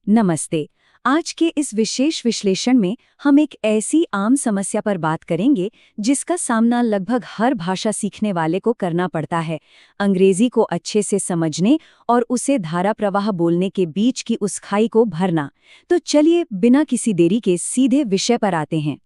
नमस्ते। आज के इस विशेष विश्लेषण में हम एक ऐसी आम समस्या पर बात करेंगे जिसका सामना लगभग हर भाषा सीखने वाले को करना पड़ता है। अंग्रेजी को अच्छे से समझने और उसे धारा प्रवाह बोलने के बीच की उस खाई को भरना। तो चलिए बिना किसी देरी के सीधे विषय पर आते हैं।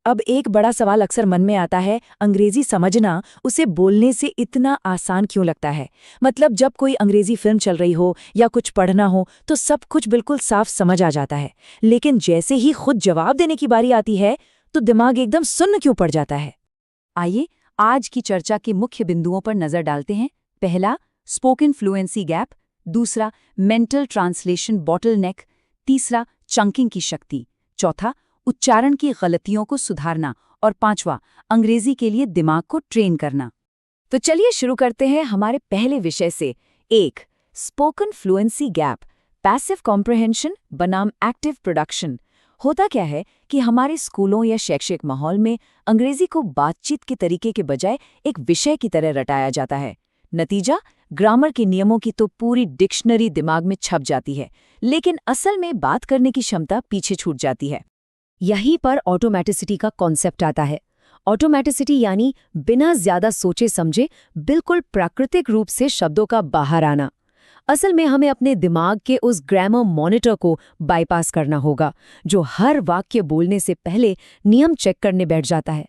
अब एक बड़ा सवाल अक्सर मन में आता है, अंग्रेजी समझना उसे बोलने से इतना आसान क्यों लगता है। मतलब जब कोई अंग्रेजी फिल्म चल रही हो या कुछ पढ़ना हो तो सब कुछ बिल्कुल साफ समझ आ जाता है, लेकिन जैसे ही खुद जवाब देने की बारी आती है तो दिमाग एकदम सुन्न क्यों पड़ जाता है। आइए आज की चर्चा के मुख्य बिंदुओं पर नजर डालते हैं। पहला, स्पोकन फ्लुएंसी गैप। दूसरा, मेंटल ट्रांसलेशन बॉटलनेक। तीसरा, चंकिंग की शक्ति। चौथा, उच्चारण की गलतियों को सुधारना। और पांचवा, अंग्रेजी के लिए दिमाग को ट्रेन करना। तो चलिए शुरू करते हैं हमारे पहले विषय से। एक, spoken fluency gap, passive comprehension बनाम एक्टिव प्रोडक्शन। होता क्या है कि हमारे स्कूलों या शैक्षिक माहौल में अंग्रेजी को बातचीत के तरीके के बजाय एक विषय की तरह रटाया जाता है। नतीजा, ग्रामर के नियमों की तो पूरी डिक्शनरी दिमाग में छप जाती है, लेकिन असल में बात करने की क्षमता पीछे छूट जाती है। यहीं पर ऑटोमेटिसिटी का कॉन्सेप्ट आता है। ऑटोमेटिसिटी यानी बिना ज्यादा सोचे समझे बिल्कुल प्राकृतिक रूप से शब्दों का बाहर आना। असल में हमें अपने दिमाग के उस ग्रामर मॉनिटर को बाईपास करना होगा, जो हर वाक्य बोलने से पहले नियम चेक करने बैठ जाता है।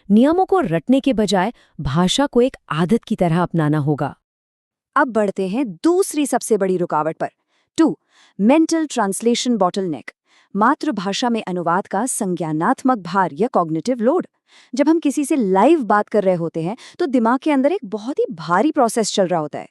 नियमों को रटने के बजाय भाषा को एक आदत की तरह अपनाना होगा। अब बढ़ते हैं दूसरी सबसे बड़ी रुकावट पर। 2. Mental translation bottleneck. मातृभाषा में अनुवाद का संज्ञानात्मक भार या कॉग्निटिव लोड। जब हम किसी से लाइव बात कर रहे होते हैं तो दिमाग के अंदर एक बहुत ही भारी प्रोसेस चल रहा होता है।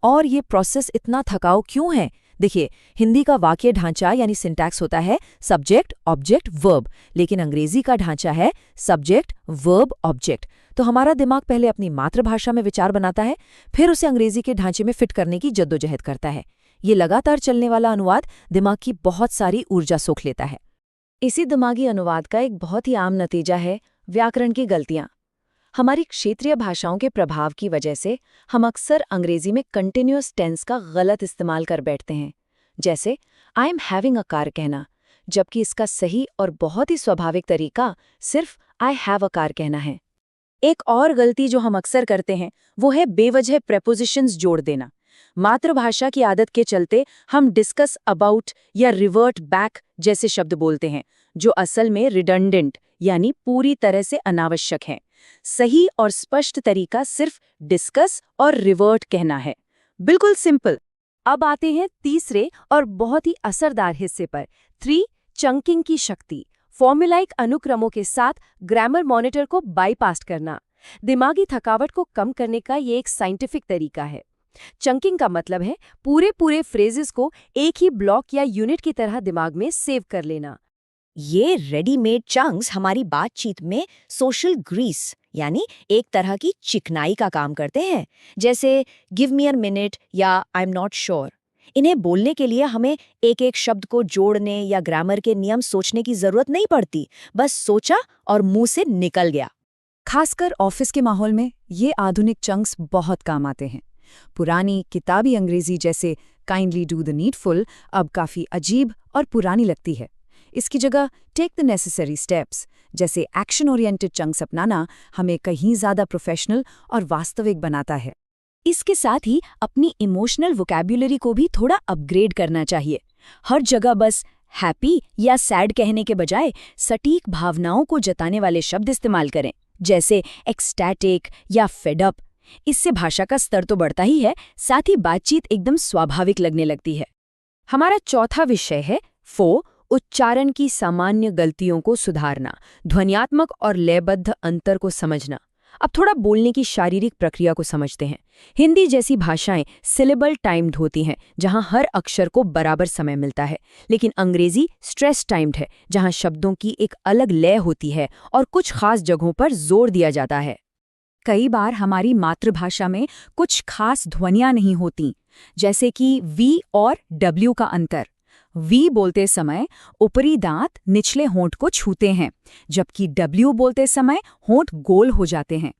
और ये प्रोसेस इतना थकाऊ क्यों है? देखिए, हिंदी का वाक्य ढांचा यानी सिंटैक्स होता है सब्जेक्ट ऑब्जेक्ट वर्ब, लेकिन अंग्रेजी का ढांचा है सब्जेक्ट वर्ब ऑब्जेक्ट। तो हमारा दिमाग पहले अपनी मातृभाषा में विचार बनाता है, फिर उसे अंग्रेजी के ढांचे में फिट करने की जद्दोजहद करता है। ये लगातार चलने वाला अनुवाद दिमाग की बहुत सारी ऊर्जा सोख लेता है। इसी दिमागी अनुवाद का एक बहुत ही आम नतीजा है व्याकरण की गलतियां। हमारी क्षेत्रीय भाषाओं के प्रभाव की वजह से हम अक्सर अंग्रेजी में कंटिन्यूअस टेंस का गलत इस्तेमाल कर बैठते हैं, जैसे I am having a car कहना, जबकि इसका सही और बहुत ही स्वाभाविक तरीका सिर्फ आई हैव अ कार कहना है। एक और गलती जो हम अक्सर करते हैं वो है बेवजह प्रेपोजिशंस जोड़ देना। मातृभाषा की आदत के चलते हम डिस्कस अबाउट या रिवर्ट बैक जैसे शब्द बोलते हैं, जो असल में रिडंडेंट यानी पूरी तरह से अनावश्यक हैं। सही और स्पष्ट तरीका सिर्फ डिस्कस और रिवर्ट कहना है। बिल्कुल सिंपल। अब आते हैं तीसरे और बहुत ही असरदार हिस्से पर। 3. चंकिंग की शक्ति। फॉर्मुलाइक अनुक्रमों के साथ ग्रामर मॉनिटर को बाईपास करना। दिमागी थकावट को कम करने का ये एक साइंटिफिक तरीका है। चंकिंग का मतलब है पूरे फ्रेजेस को एक ही ब्लॉक या यूनिट की तरह दिमाग में सेव कर लेना। ये रेडीमेड चंक्स हमारी बातचीत में सोशल ग्रीस यानी एक तरह की चिकनाई का काम करते हैं, जैसे गिव मी अ मिनट या आई एम नॉट श्योर। इन्हें बोलने के लिए हमें एक एक शब्द को जोड़ने या ग्रामर के नियम सोचने की जरूरत नहीं पड़ती, बस सोचा और मुंह से निकल गया। खासकर ऑफिस के माहौल में ये आधुनिक चंक्स बहुत काम आते हैं। पुरानी किताबी अंग्रेजी जैसे काइंडली डू द नीडफुल अब काफ़ी अजीब और पुरानी लगती है। इसकी जगह टेक द नेसेसरी स्टेप्स जैसे एक्शन ओरिएंटेड चंक्स अपनाना हमें कहीं ज़्यादा प्रोफेशनल और वास्तविक बनाता है। इसके साथ ही अपनी इमोशनल वोकैब्युलरी को भी थोड़ा अपग्रेड करना चाहिए। हर जगह बस हैप्पी या सैड कहने के बजाय सटीक भावनाओं को जताने वाले शब्द इस्तेमाल करें, जैसे एक्सटैटिक या फेड अप। इससे भाषा का स्तर तो बढ़ता ही है, साथ ही बातचीत एकदम स्वाभाविक लगने लगती है। हमारा चौथा विषय है 4. उच्चारण की सामान्य गलतियों को सुधारना, ध्वन्यात्मक और लयबद्ध अंतर को समझना। अब थोड़ा बोलने की शारीरिक प्रक्रिया को समझते हैं। हिंदी जैसी भाषाएं सिलेबल टाइम्ड होती हैं, जहां हर अक्षर को बराबर समय मिलता है, लेकिन अंग्रेजी स्ट्रेस टाइम्ड है, जहां शब्दों की एक अलग लय होती है और कुछ खास जगहों पर जोर दिया जाता है। कई बार हमारी मातृभाषा में कुछ खास ध्वनियां नहीं होती, जैसे कि वी और डब्ल्यू का अंतर। वी बोलते समय ऊपरी दांत निचले होंठ को छूते हैं, जबकि डब्ल्यू बोलते समय होंठ गोल हो जाते हैं।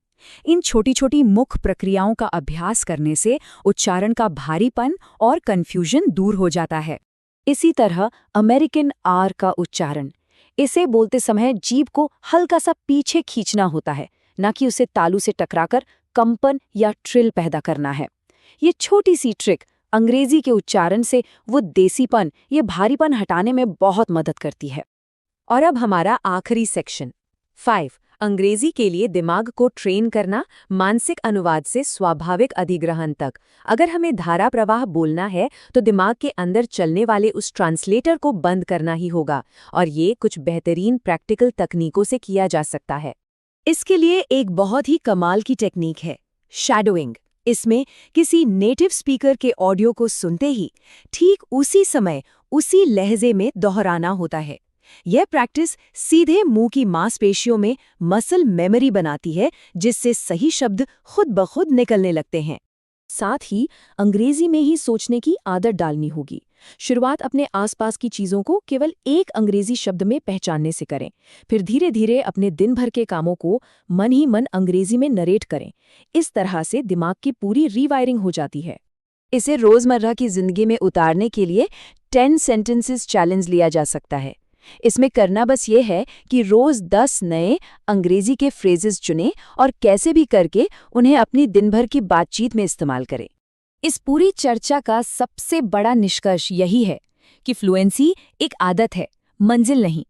इन छोटी छोटी मुख प्रक्रियाओं का अभ्यास करने से उच्चारण का भारीपन और कन्फ्यूजन दूर हो जाता है। इसी तरह अमेरिकन आर का उच्चारण, इसे बोलते समय जीभ को हल्का सा पीछे खींचना होता है, न कि उसे तालू से टकराकर कंपन या ट्रिल पैदा करना है। ये छोटी सी ट्रिक अंग्रेजी के उच्चारण से वो देसीपन, ये भारीपन हटाने में बहुत मदद करती है। और अब हमारा आखिरी सेक्शन 5, अंग्रेजी के लिए दिमाग को ट्रेन करना, मानसिक अनुवाद से स्वाभाविक अधिग्रहण तक। अगर हमें धारा प्रवाह बोलना है तो दिमाग के अंदर चलने वाले उस ट्रांसलेटर को बंद करना ही होगा, और ये कुछ बेहतरीन प्रैक्टिकल तकनीकों से किया जा सकता है। इसके लिए एक बहुत ही कमाल की टेक्निक है, शैडोइंग। इसमें किसी नेटिव स्पीकर के ऑडियो को सुनते ही ठीक उसी समय उसी लहजे में दोहराना होता है। यह प्रैक्टिस सीधे मुंह की मांसपेशियों में मसल मेमोरी बनाती है, जिससे सही शब्द खुद ब खुद निकलने लगते हैं। साथ ही अंग्रेजी में ही सोचने की आदत डालनी होगी। शुरुआत अपने आसपास की चीज़ों को केवल एक अंग्रेजी शब्द में पहचानने से करें, फिर धीरे धीरे अपने दिन भर के कामों को मन ही मन अंग्रेजी में नरेट करें। इस तरह से दिमाग की पूरी रीवायरिंग हो जाती है। इसे रोज़मर्रा की जिंदगी में उतारने के लिए 10 सेंटेंसेस चैलेंज लिया जा सकता है। इसमें करना बस ये है कि रोज़ 10 नए अंग्रेजी के फ्रेजेस चुनें और कैसे भी करके उन्हें अपनी दिन भर की बातचीत में इस्तेमाल करें। इस पूरी चर्चा का सबसे बड़ा निष्कर्ष यही है कि फ्लुएंसी एक आदत है, मंजिल नहीं।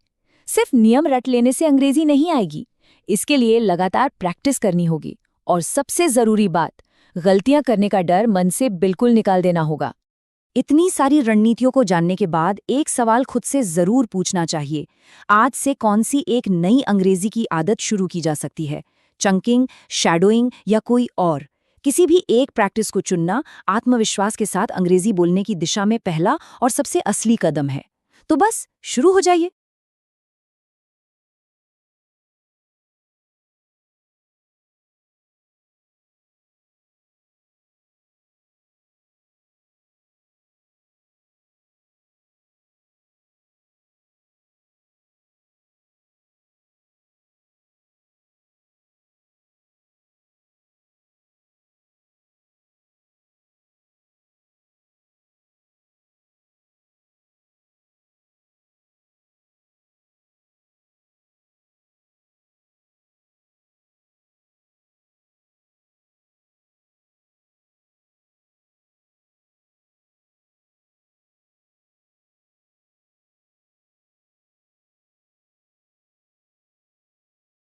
सिर्फ नियम रट लेने से अंग्रेजी नहीं आएगी, इसके लिए लगातार प्रैक्टिस करनी होगी। और सबसे ज़रूरी बात, गलतियां करने का डर मन से बिल्कुल निकाल देना होगा। इतनी सारी रणनीतियों को जानने के बाद एक सवाल खुद से जरूर पूछना चाहिए, आज से कौन सी एक नई अंग्रेजी की आदत शुरू की जा सकती है? चंकिंग, शैडोइंग या कोई और? किसी भी एक प्रैक्टिस को चुनना आत्मविश्वास के साथ अंग्रेजी बोलने की दिशा में पहला और सबसे असली कदम है। तो बस शुरू हो जाइए।